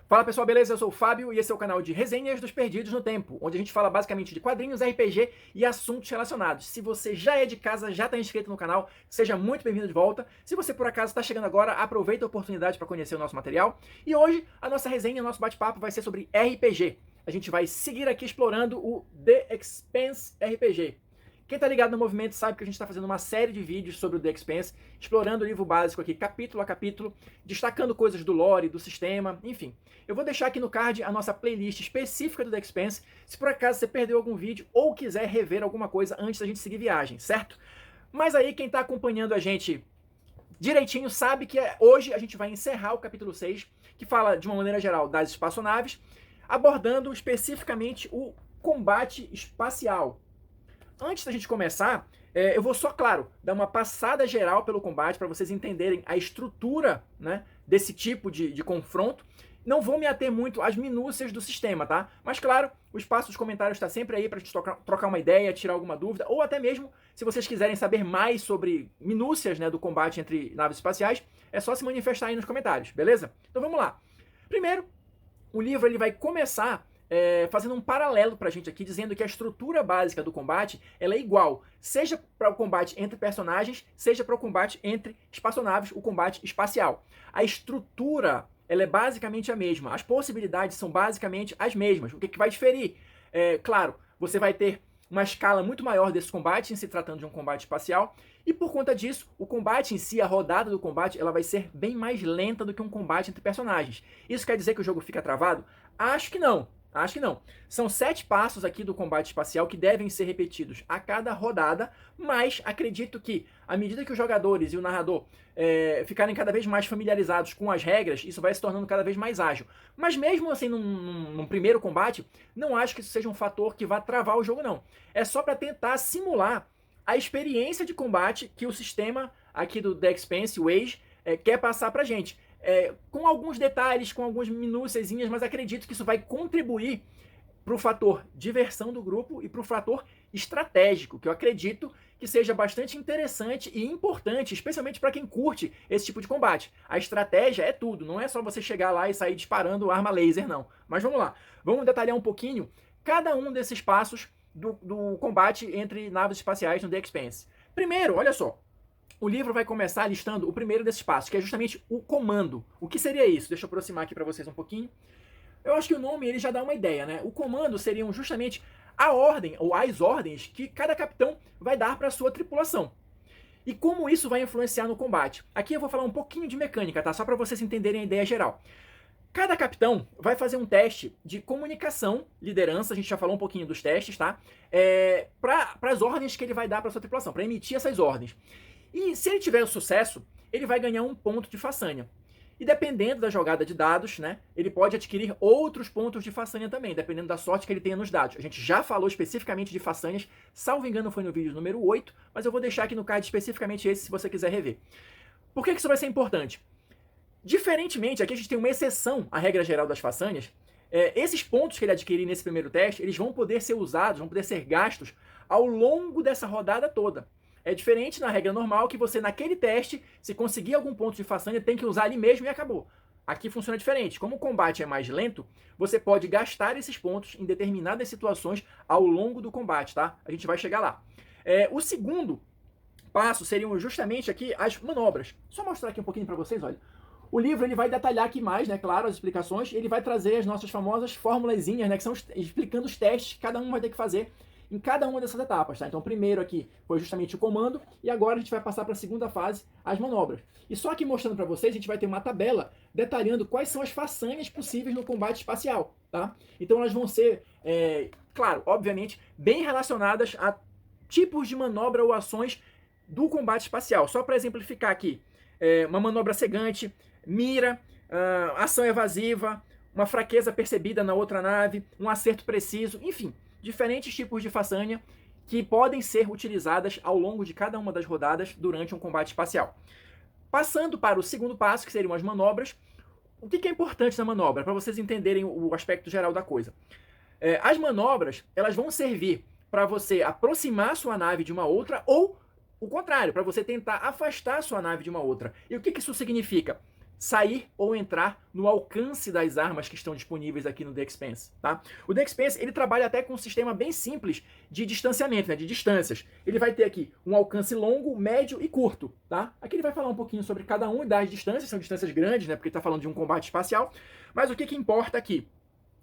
Fala pessoal, beleza? Eu sou o Fábio e esse é o canal de Resenhas dos Perdidos no Tempo, onde a gente fala basicamente de quadrinhos, RPG e assuntos relacionados. Se você já é de casa, já está inscrito no canal, seja muito bem-vindo de volta. Se você por acaso está chegando agora, aproveita a oportunidade para conhecer o nosso material. E hoje a nossa resenha, o nosso bate-papo vai ser sobre RPG. A gente vai seguir aqui explorando o The Expanse RPG. Quem tá ligado no movimento sabe que a gente está fazendo uma série de vídeos sobre o The Expanse, explorando o livro básico aqui, capítulo a capítulo, destacando coisas do lore, do sistema, enfim. Eu vou deixar aqui no card a nossa playlist específica do The Expanse, se por acaso você perdeu algum vídeo ou quiser rever alguma coisa antes da gente seguir viagem, certo? Mas aí quem tá acompanhando a gente direitinho sabe que hoje a gente vai encerrar o capítulo 6, que fala de uma maneira geral das espaçonaves, abordando especificamente o combate espacial. Antes da gente começar, eu vou só, claro, dar uma passada geral pelo combate para vocês entenderem a estrutura, né, desse tipo de confronto. Não vou me ater muito às minúcias do sistema, tá? Mas, claro, o espaço dos comentários está sempre aí para a gente trocar uma ideia, tirar alguma dúvida, ou até mesmo, se vocês quiserem saber mais sobre minúcias, né, do combate entre naves espaciais, é só se manifestar aí nos comentários, beleza? Então vamos lá. Primeiro, o livro ele vai começar fazendo um paralelo pra gente aqui, dizendo que a estrutura básica do combate ela é igual, seja para o combate entre personagens, seja para o combate entre espaçonaves, o combate espacial. A estrutura ela é basicamente a mesma, as possibilidades são basicamente as mesmas. O que vai diferir? Claro, você vai ter uma escala muito maior desse combate, em se tratando de um combate espacial, e por conta disso, o combate em si, a rodada do combate, ela vai ser bem mais lenta do que um combate entre personagens. Isso quer dizer que o jogo fica travado? Acho que não. Acho que não. São 7 passos aqui do combate espacial que devem ser repetidos a cada rodada, mas acredito que, à medida que os jogadores e o narrador ficarem cada vez mais familiarizados com as regras, isso vai se tornando cada vez mais ágil. Mas mesmo assim, num primeiro combate, não acho que isso seja um fator que vá travar o jogo, não. É só para tentar simular a experiência de combate que o sistema aqui do The Expanse, o Age, quer passar pra gente. Com alguns detalhes, com algumas minúciazinhas, mas acredito que isso vai contribuir para o fator diversão do grupo e para o fator estratégico, que eu acredito que seja bastante interessante e importante, especialmente para quem curte esse tipo de combate. A estratégia é tudo, não é só você chegar lá e sair disparando arma laser, não. Mas vamos lá, vamos detalhar um pouquinho cada um desses passos do combate entre naves espaciais no The Expanse. Primeiro, olha só, o livro vai começar listando o primeiro desses passos, que é justamente o comando. O que seria isso? Deixa eu aproximar aqui para vocês um pouquinho. Eu acho que o nome ele já dá uma ideia, né? O comando seriam justamente a ordem, ou as ordens, que cada capitão vai dar para a sua tripulação. E como isso vai influenciar no combate. Aqui eu vou falar um pouquinho de mecânica, tá? Só para vocês entenderem a ideia geral. Cada capitão vai fazer um teste de comunicação, liderança, a gente já falou um pouquinho dos testes, tá? Para as ordens que ele vai dar para a sua tripulação, para emitir essas ordens. E se ele tiver sucesso, ele vai ganhar um ponto de façanha. E dependendo da jogada de dados, né, ele pode adquirir outros pontos de façanha também, dependendo da sorte que ele tenha nos dados. A gente já falou especificamente de façanhas, salvo engano foi no vídeo número 8, mas eu vou deixar aqui no card especificamente esse se você quiser rever. Por que isso vai ser importante? Diferentemente, aqui a gente tem uma exceção à regra geral das façanhas. Esses pontos que ele adquirir nesse primeiro teste, eles vão poder ser usados, vão poder ser gastos ao longo dessa rodada toda. É diferente na regra normal que você, naquele teste, se conseguir algum ponto de façanha, tem que usar ali mesmo e acabou. Aqui funciona diferente. Como o combate é mais lento, você pode gastar esses pontos em determinadas situações ao longo do combate, tá? A gente vai chegar lá. O segundo passo seriam justamente aqui as manobras. Só mostrar aqui um pouquinho para vocês, olha. O livro ele vai detalhar aqui mais, né, claro, as explicações, e ele vai trazer as nossas famosas formulazinhas, né, que são explicando os testes que cada um vai ter que fazer em cada uma dessas etapas, tá? Então, primeiro aqui foi justamente o comando, e agora a gente vai passar para a segunda fase, as manobras. E só aqui mostrando para vocês, a gente vai ter uma tabela detalhando quais são as façanhas possíveis no combate espacial, tá? Então, elas vão ser, claro, obviamente, bem relacionadas a tipos de manobra ou ações do combate espacial. Só para exemplificar aqui, uma manobra cegante, mira, ação evasiva, uma fraqueza percebida na outra nave, um acerto preciso, enfim, diferentes tipos de façanha que podem ser utilizadas ao longo de cada uma das rodadas durante um combate espacial. Passando para o segundo passo, que seriam as manobras, o que é importante na manobra, para vocês entenderem o aspecto geral da coisa? As manobras, elas vão servir para você aproximar sua nave de uma outra ou o contrário, para você tentar afastar sua nave de uma outra. E o que isso significa? sair ou entrar no alcance das armas que estão disponíveis aqui no The Expanse, tá? O The Expanse, ele trabalha até com um sistema bem simples de distanciamento, né, de distâncias. Ele vai ter aqui um alcance longo, médio e curto, tá? Aqui ele vai falar um pouquinho sobre cada uma das distâncias, são distâncias grandes, né, porque ele está falando de um combate espacial, mas o que importa aqui?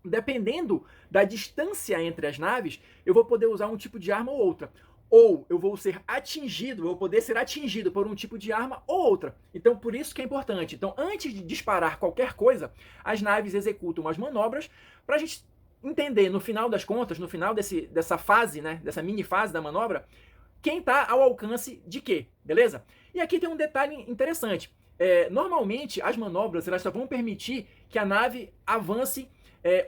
Dependendo da distância entre as naves, eu vou poder usar um tipo de arma ou outra. Ou eu vou ser atingido, vou poder ser atingido por um tipo de arma ou outra. Então, por isso que é importante. Então, antes de disparar qualquer coisa, as naves executam umas manobras para a gente entender, no final das contas, no final dessa fase, né, dessa mini fase da manobra, quem está ao alcance de quê, beleza? E aqui tem um detalhe interessante. Normalmente, as manobras elas só vão permitir que a nave avance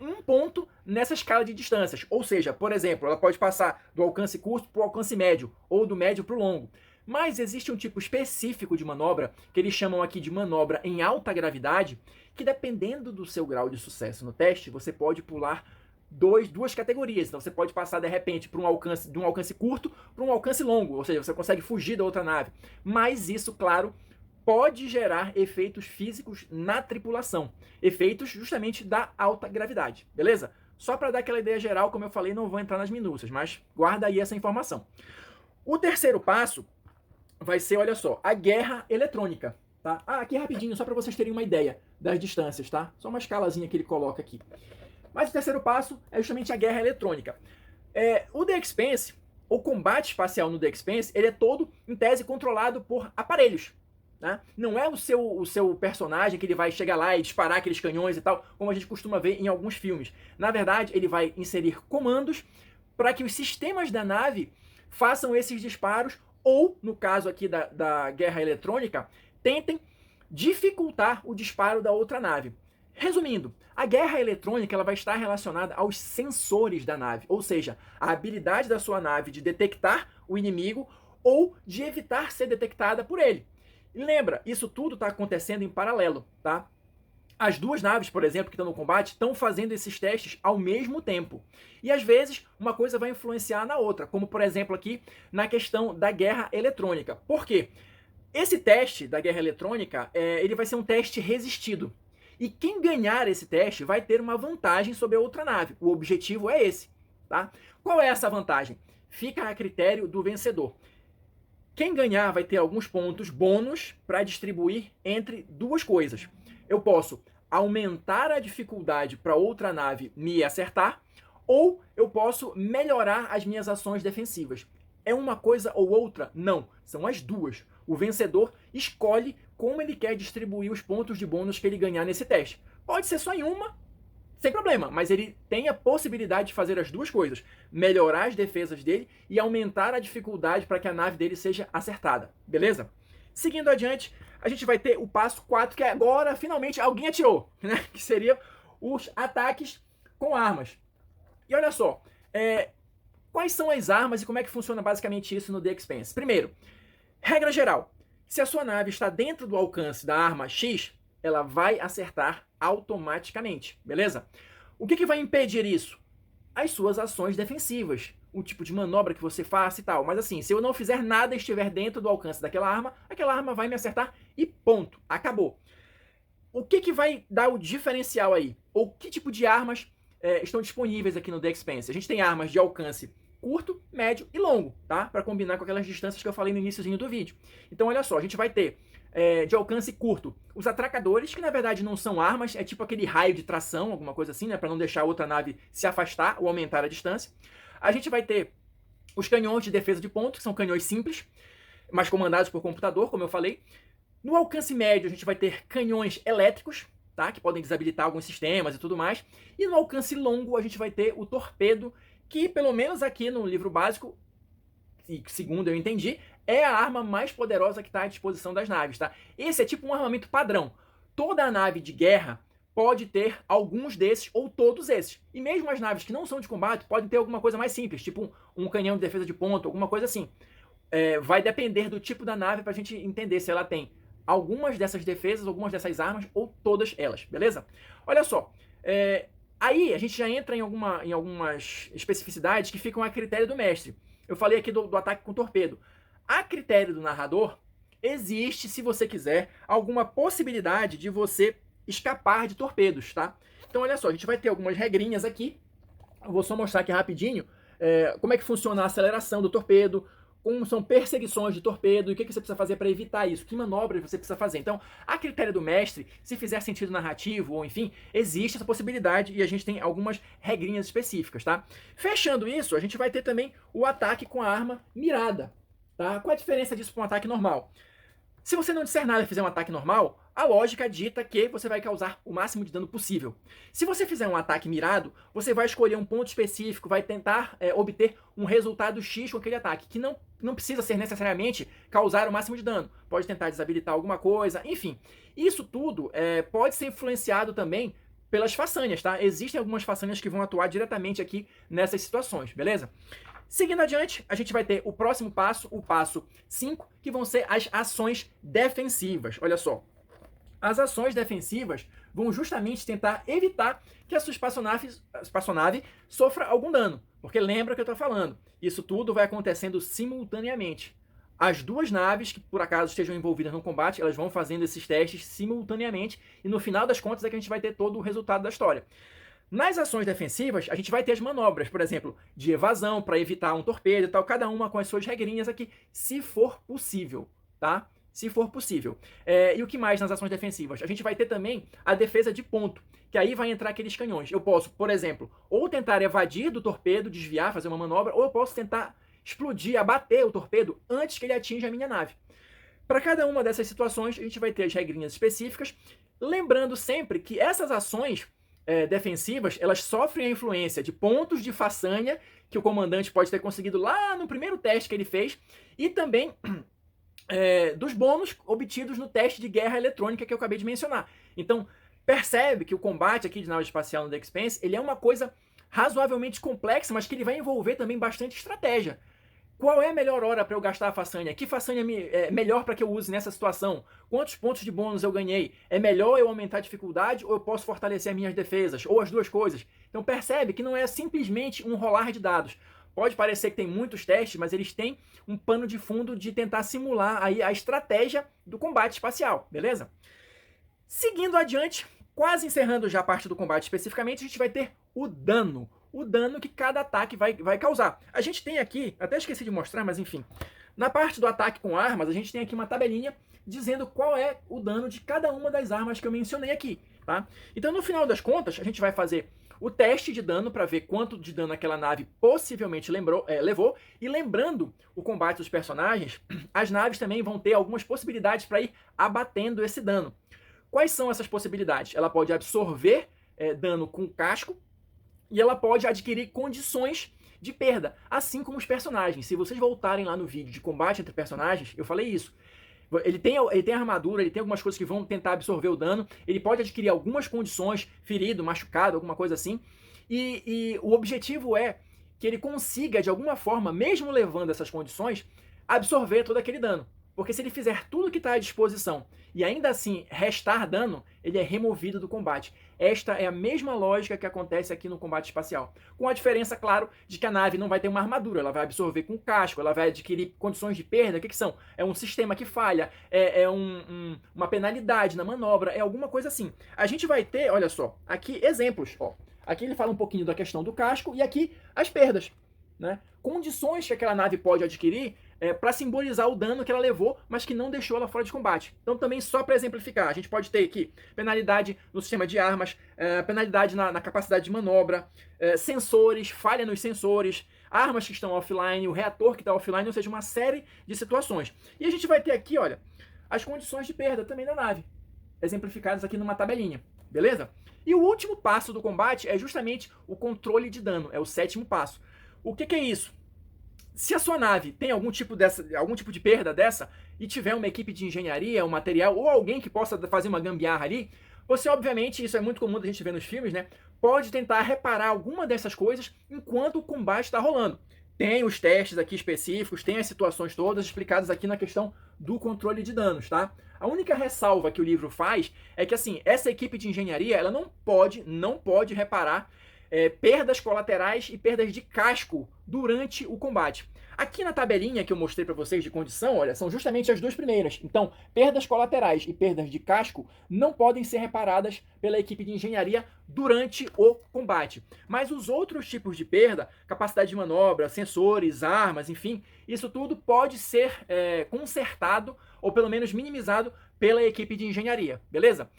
um ponto nessa escala de distâncias. Ou seja, por exemplo, ela pode passar do alcance curto para o alcance médio, ou do médio para o longo. Mas existe um tipo específico de manobra, que eles chamam aqui de manobra em alta gravidade, que dependendo do seu grau de sucesso no teste, você pode pular duas categorias. Então você pode passar de repente para de um alcance curto para um alcance longo, ou seja, você consegue fugir da outra nave. Mas isso, claro, pode gerar efeitos físicos na tripulação, efeitos justamente da alta gravidade, beleza? Só para dar aquela ideia geral, como eu falei, não vou entrar nas minúcias, mas guarda aí essa informação. O terceiro passo vai ser, olha só, a guerra eletrônica, tá? Aqui rapidinho, só para vocês terem uma ideia das distâncias, tá? Só uma escalazinha que ele coloca aqui. Mas o terceiro passo é justamente a guerra eletrônica. O The Expanse, o combate espacial no The Expanse, ele é todo, em tese, controlado por aparelhos. Né? Não é o seu personagem que ele vai chegar lá e disparar aqueles canhões e tal, como a gente costuma ver em alguns filmes. Na verdade, ele vai inserir comandos para que os sistemas da nave façam esses disparos ou, no caso aqui da guerra eletrônica, tentem dificultar o disparo da outra nave. Resumindo, a guerra eletrônica ela vai estar relacionada aos sensores da nave, ou seja, a habilidade da sua nave de detectar o inimigo ou de evitar ser detectada por ele. E lembra, isso tudo está acontecendo em paralelo, tá? As duas naves, por exemplo, que estão no combate, estão fazendo esses testes ao mesmo tempo. E às vezes, uma coisa vai influenciar na outra, como por exemplo aqui na questão da guerra eletrônica. Por quê? Esse teste da guerra eletrônica, ele vai ser um teste resistido. E quem ganhar esse teste vai ter uma vantagem sobre a outra nave. O objetivo é esse, tá? Qual é essa vantagem? Fica a critério do vencedor. Quem ganhar vai ter alguns pontos bônus para distribuir entre duas coisas. Eu posso aumentar a dificuldade para outra nave me acertar, ou eu posso melhorar as minhas ações defensivas. É uma coisa ou outra? Não, são as duas. O vencedor escolhe como ele quer distribuir os pontos de bônus que ele ganhar nesse teste. Pode ser só em uma, sem problema, mas ele tem a possibilidade de fazer as duas coisas, melhorar as defesas dele e aumentar a dificuldade para que a nave dele seja acertada, beleza? Seguindo adiante, a gente vai ter o passo 4, que agora finalmente alguém atirou, né? Que seria os ataques com armas. E olha só, quais são as armas e como é que funciona basicamente isso no The Expanse? Primeiro, regra geral, se a sua nave está dentro do alcance da arma X, ela vai acertar automaticamente, beleza? O que vai impedir isso? As suas ações defensivas, o tipo de manobra que você faça e tal. Mas assim, se eu não fizer nada e estiver dentro do alcance daquela arma vai me acertar e ponto, acabou. O que vai dar o diferencial aí? Ou que tipo de armas estão disponíveis aqui no The Expanse? A gente tem armas de alcance curto, médio e longo, tá? Para combinar com aquelas distâncias que eu falei no iniciozinho do vídeo. Então olha só, a gente vai ter de alcance curto os atracadores, que na verdade não são armas, é tipo aquele raio de tração, alguma coisa assim, né? Para não deixar a outra nave se afastar ou aumentar a distância. A gente vai ter os canhões de defesa de ponto, que são canhões simples, mas comandados por computador, como eu falei. No alcance médio, a gente vai ter canhões elétricos, tá? Que podem desabilitar alguns sistemas e tudo mais. E no alcance longo, a gente vai ter o torpedo, que pelo menos aqui no livro básico, e segundo eu entendi, é a arma mais poderosa que está à disposição das naves, tá? Esse é tipo um armamento padrão. Toda a nave de guerra pode ter alguns desses ou todos esses. E mesmo as naves que não são de combate podem ter alguma coisa mais simples, tipo um canhão de defesa de ponto, alguma coisa assim. Vai depender do tipo da nave para a gente entender se ela tem algumas dessas defesas, algumas dessas armas ou todas elas, beleza? Olha só, aí a gente já entra em algumas especificidades que ficam a critério do mestre. Eu falei aqui do ataque com torpedo. A critério do narrador, existe, se você quiser, alguma possibilidade de você escapar de torpedos, tá? Então olha só, a gente vai ter algumas regrinhas aqui. Eu vou só mostrar aqui rapidinho como é que funciona a aceleração do torpedo, como são perseguições de torpedo e o que você precisa fazer para evitar isso, que manobras você precisa fazer. Então, a critério do mestre, se fizer sentido narrativo ou enfim, existe essa possibilidade e a gente tem algumas regrinhas específicas, tá? Fechando isso, a gente vai ter também o ataque com a arma mirada, tá? Qual a diferença disso para um ataque normal? Se você não disser nada e fizer um ataque normal, a lógica dita que você vai causar o máximo de dano possível. Se você fizer um ataque mirado, você vai escolher um ponto específico, vai tentar obter um resultado X com aquele ataque, que não precisa ser necessariamente causar o máximo de dano. Pode tentar desabilitar alguma coisa, enfim. Isso tudo pode ser influenciado também pelas façanhas, tá? Existem algumas façanhas que vão atuar diretamente aqui nessas situações, beleza? Seguindo adiante, a gente vai ter o próximo passo, o passo 5, que vão ser as ações defensivas. Olha só, as ações defensivas vão justamente tentar evitar que a sua espaçonave sofra algum dano. Porque lembra que eu estou falando, isso tudo vai acontecendo simultaneamente. As duas naves que por acaso estejam envolvidas no combate, elas vão fazendo esses testes simultaneamente e no final das contas é que a gente vai ter todo o resultado da história. Nas ações defensivas, a gente vai ter as manobras, por exemplo, de evasão para evitar um torpedo e tal, cada uma com as suas regrinhas aqui, se for possível, tá? Se for possível. E o que mais nas ações defensivas? A gente vai ter também a defesa de ponto, que aí vai entrar aqueles canhões. Eu posso, por exemplo, ou tentar evadir do torpedo, desviar, fazer uma manobra, ou eu posso tentar explodir, abater o torpedo antes que ele atinja a minha nave. Para cada uma dessas situações, a gente vai ter as regrinhas específicas, lembrando sempre que essas ações defensivas, elas sofrem a influência de pontos de façanha que o comandante pode ter conseguido lá no primeiro teste que ele fez, e também dos bônus obtidos no teste de guerra eletrônica que eu acabei de mencionar. Então, percebe que o combate aqui de nave espacial no The Expanse, ele é uma coisa razoavelmente complexa, mas que ele vai envolver também bastante estratégia. Qual é a melhor hora para eu gastar a façanha? Que façanha é melhor para que eu use nessa situação? Quantos pontos de bônus eu ganhei? É melhor eu aumentar a dificuldade ou eu posso fortalecer as minhas defesas? Ou as duas coisas? Então percebe que não é simplesmente um rolar de dados. Pode parecer que tem muitos testes, mas eles têm um pano de fundo de tentar simular aí a estratégia do combate espacial, beleza? Seguindo adiante, quase encerrando já a parte do combate especificamente, a gente vai ter o dano. O dano que cada ataque vai causar. A gente tem aqui, até esqueci de mostrar, mas enfim. Na parte do ataque com armas, a gente tem aqui uma tabelinha dizendo qual é o dano de cada uma das armas que eu mencionei aqui, tá? Então, no final das contas, a gente vai fazer o teste de dano para ver quanto de dano aquela nave possivelmente levou. E lembrando o combate dos personagens, as naves também vão ter algumas possibilidades para ir abatendo esse dano. Quais são essas possibilidades? Ela pode absorver dano com casco, e ela pode adquirir condições de perda, assim como os personagens. Se vocês voltarem lá no vídeo de combate entre personagens, eu falei isso. Ele tem armadura, ele tem algumas coisas que vão tentar absorver o dano, ele pode adquirir algumas condições, ferido, machucado, alguma coisa assim. E o objetivo é que ele consiga, de alguma forma, mesmo levando essas condições, absorver todo aquele dano. Porque se ele fizer tudo que está à disposição e ainda assim restar dano, ele é removido do combate. Esta é a mesma lógica que acontece aqui no combate espacial. Com a diferença, claro, de que a nave não vai ter uma armadura, ela vai absorver com casco, ela vai adquirir condições de perda. O que são? É um sistema que falha, uma penalidade na manobra, é alguma coisa assim. A gente vai ter, olha só, aqui exemplos. Ó. Aqui ele fala um pouquinho da questão do casco e aqui as perdas, né? Condições que aquela nave pode adquirir para simbolizar o dano que ela levou, mas que não deixou ela fora de combate. Então também só para exemplificar, a gente pode ter aqui penalidade no sistema de armas, penalidade na capacidade de manobra, sensores, falha nos sensores, armas que estão offline, o reator que está offline, ou seja, uma série de situações. E a gente vai ter aqui, olha, as condições de perda também da nave, exemplificadas aqui numa tabelinha, beleza? E o último passo do combate é justamente o controle de dano, é o 7º passo. O que é isso? Se a sua nave tem algum tipo de perda dessa e tiver uma equipe de engenharia, um material ou alguém que possa fazer uma gambiarra ali, você obviamente, isso é muito comum da gente ver nos filmes, né? Pode tentar reparar alguma dessas coisas enquanto o combate está rolando. Tem os testes aqui específicos, tem as situações todas explicadas aqui na questão do controle de danos, tá? A única ressalva que o livro faz é que assim, essa equipe de engenharia, ela não pode reparar perdas colaterais e perdas de casco durante o combate. Aqui na tabelinha que eu mostrei para vocês de condição, olha, são justamente as duas primeiras. Então, perdas colaterais e perdas de casco não podem ser reparadas pela equipe de engenharia durante o combate. Mas os outros tipos de perda, capacidade de manobra, sensores, armas, enfim, isso tudo pode ser consertado ou pelo menos minimizado pela equipe de engenharia, beleza?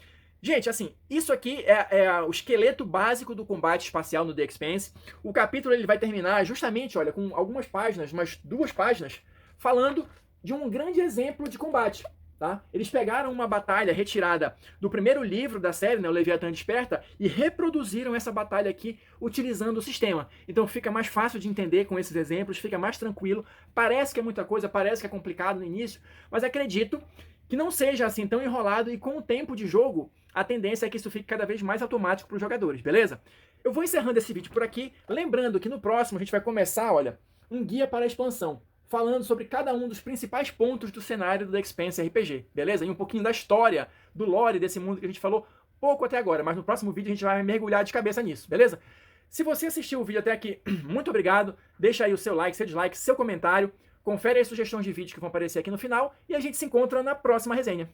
Gente, assim, isso aqui é o esqueleto básico do combate espacial no The Expanse. O capítulo ele vai terminar justamente, olha, com algumas páginas, umas 2 páginas, falando de um grande exemplo de combate. Tá? Eles pegaram uma batalha retirada do primeiro livro da série, né, o Leviatã Desperta, e reproduziram essa batalha aqui utilizando o sistema. Então fica mais fácil de entender com esses exemplos, fica mais tranquilo. Parece que é muita coisa, parece que é complicado no início, mas acredito que não seja assim tão enrolado e com o tempo de jogo, a tendência é que isso fique cada vez mais automático para os jogadores, beleza? Eu vou encerrando esse vídeo por aqui, lembrando que no próximo a gente vai começar, olha, um guia para a expansão, falando sobre cada um dos principais pontos do cenário do The Expanse RPG, beleza? E um pouquinho da história, do lore desse mundo que a gente falou pouco até agora, mas no próximo vídeo a gente vai mergulhar de cabeça nisso, beleza? Se você assistiu o vídeo até aqui, muito obrigado, deixa aí o seu like, seu dislike, seu comentário, confere as sugestões de vídeo que vão aparecer aqui no final e a gente se encontra na próxima resenha.